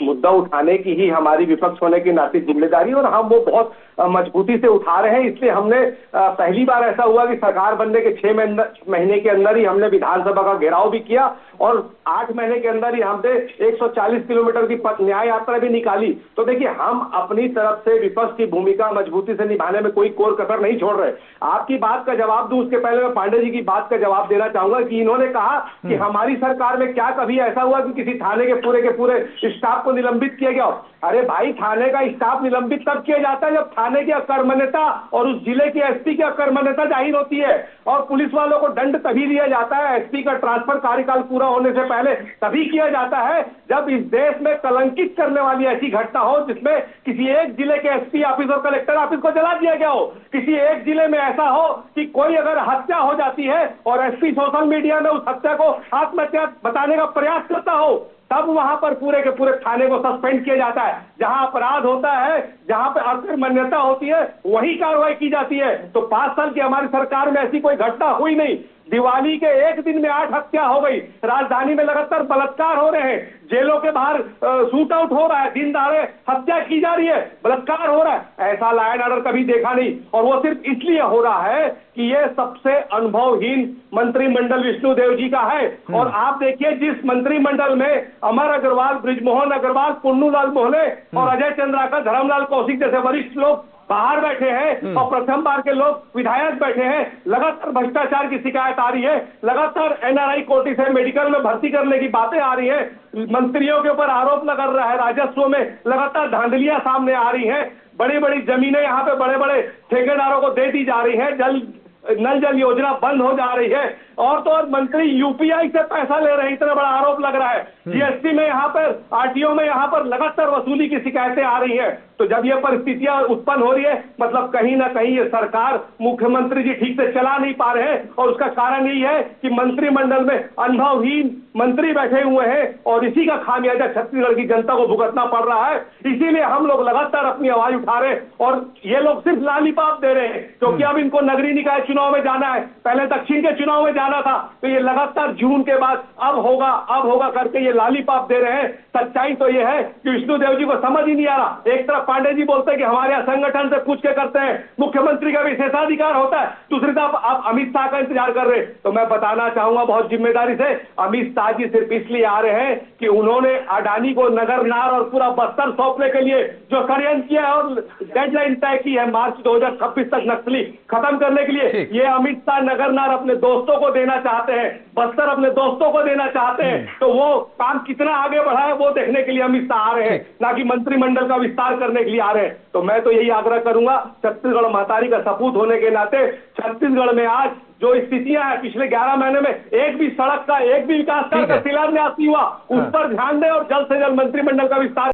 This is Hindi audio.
मुद्दा उठाने की ही हमारी विपक्ष होने की नैतिक जिम्मेदारी, और हम वो बहुत मजबूती से उठा रहे हैं। इसलिए हमने पहली बार ऐसा हुआ कि सरकार बनने के 6 महीने के अंदर ही हमने विधानसभा का घेराव भी किया और 8 महीने के अंदर ही हमने 140 किलोमीटर की न्याय यात्रा भी निकाली। तो देखिए, हम अपनी तरफ से विपक्ष की भूमिका मजबूती से निभाने में कोई कोर कसर नहीं छोड़ रहे। आपकी बात का जवाब दूं उसके पहले मैं पांडे जी की बात का जवाब देना चाहूंगा कि इन्होंने कहा कि हमारी सरकार में क्या कभी ऐसा हुआ कि किसी थाने के पूरे स्टाफ को निलंबित किया गया। अरे भाई, थाने का स्टाफ निलंबित तब किया जाता है जब थाने की अकर्मण्यता और उस जिले के एसपी की अकर्मण्यता जाहिर होती है, और पुलिस वालों को दंड तभी दिया जाता है, एसपी का ट्रांसफर कार्यकाल पूरा होने से पहले तभी किया जाता है जब इस देश में कलंकित करने वाली ऐसी घटना हो जिसमें किसी एक जिले के एसपी ऑफिस और कलेक्टर ऑफिस को जला दिया गया हो, किसी एक जिले में ऐसा हो कि कोई अगर हत्या हो जाती है और एसपी सोशल मीडिया में उस हत्या को आत्महत्या बताने का प्रयास करता हो, तब वहां पर पूरे के पूरे थाने को सस्पेंड किया जाता है। जहां अपराध होता है, जहां पे अकर्मण्यता होती है, वही कार्रवाई की जाती है। तो 5 साल की हमारी सरकार में ऐसी कोई घटना हुई नहीं। दिवाली के एक दिन में 8 हत्या हो गई, राजधानी में लगातार बलात्कार हो रहे हैं, जेलों के बाहर शूट आउट हो रहा है, दिन दहाड़े हत्या की जा रही है, बलात्कार हो रहा है। ऐसा लॉ एंड ऑर्डर कभी देखा नहीं, और वो सिर्फ इसलिए हो रहा है कि ये सबसे अनुभवहीन मंत्रिमंडल विष्णुदेव जी का है। और आप देखिए, जिस मंत्रिमंडल में अमर अग्रवाल, बृजमोहन अग्रवाल, पुन्नूलाल मोहले और अजय चंद्राकर, धर्मलाल कौशिक जैसे वरिष्ठ लोग बाहर बैठे हैं और प्रथम बार के लोग विधायक बैठे हैं, लगातार भ्रष्टाचार की शिकायत आ रही है, लगातार एनआरआई कोटी से मेडिकल में भर्ती करने की बातें आ रही है, मंत्रियों के ऊपर आरोप लग रहा है, राजस्व में लगातार धांधलियां सामने आ रही हैं, बड़ी बड़ी जमीनें यहाँ पे बड़े बड़े ठेकेदारों को दे दी जा रही हैं, नल जल योजना बंद हो जा रही है, और तो और मंत्री यूपीआई से पैसा ले रहे हैं, इतना बड़ा आरोप लग रहा है। जीएसटी में यहाँ पर, आरटीओ में यहाँ पर लगातार वसूली की शिकायतें आ रही है। तो जब ये परिस्थितियां उत्पन्न हो रही है, मतलब कहीं ना कहीं ये सरकार, मुख्यमंत्री जी ठीक से चला नहीं पा रहे हैं, और उसका कारण यही है कि मंत्रिमंडल में अनुभवहीन मंत्री बैठे हुए हैं, और इसी का खामियाजा छत्तीसगढ़ की जनता को भुगतना पड़ रहा है। इसीलिए हम लोग लगातार अपनी आवाज उठा रहे हैं, और ये लोग सिर्फ लालीपाप दे रहे हैं, क्योंकि अब इनको नगरीय निकाय चुनाव में जाना है, पहले दक्षिण के चुनाव में जाना था, तो ये लगातार जून के बाद अब होगा करके ये लालीपाप दे रहे हैं। सच्चाई तो ये है कि विष्णुदेव जी को समझ ही नहीं आ रहा। एक तरफ पांडे जी बोलते हैं कि हमारे यहाँ संगठन से पूछ के करते हैं, मुख्यमंत्री का विशेषाधिकार होता है, दूसरी तरफ आप अमित शाह का इंतजार कर रहे हैं। तो मैं बताना चाहूंगा बहुत जिम्मेदारी से, अमित शाह जी सिर्फ इसलिए आ रहे हैं कि उन्होंने अडानी को नगर नार और पूरा बस्तर सौंपने के लिए जो षड्यंत्र किया है और डेडलाइन तय की है मार्च 2026 तक नक्सली खत्म करने के लिए, ये अमित शाह नगर नार अपने दोस्तों को देना चाहते हैं, बस्तर अपने दोस्तों को देना चाहते हैं। तो वो काम कितना आगे बढ़ा है वो देखने के लिए अमित शाह आ रहे हैं, ना कि मंत्रिमंडल का विस्तार करने के लिए आ रहे हैं। तो मैं तो यही आग्रह करूंगा, छत्तीसगढ़ महतारी का सपूत होने के नाते, छत्तीसगढ़ में आज जो स्थितियां हैं, पिछले 11 महीने में एक भी सड़क का, एक भी विकास कार्य का शिलान्यास नहीं हुआ, उस पर ध्यान दें और जल्द से जल्द मंत्रिमंडल का विस्तार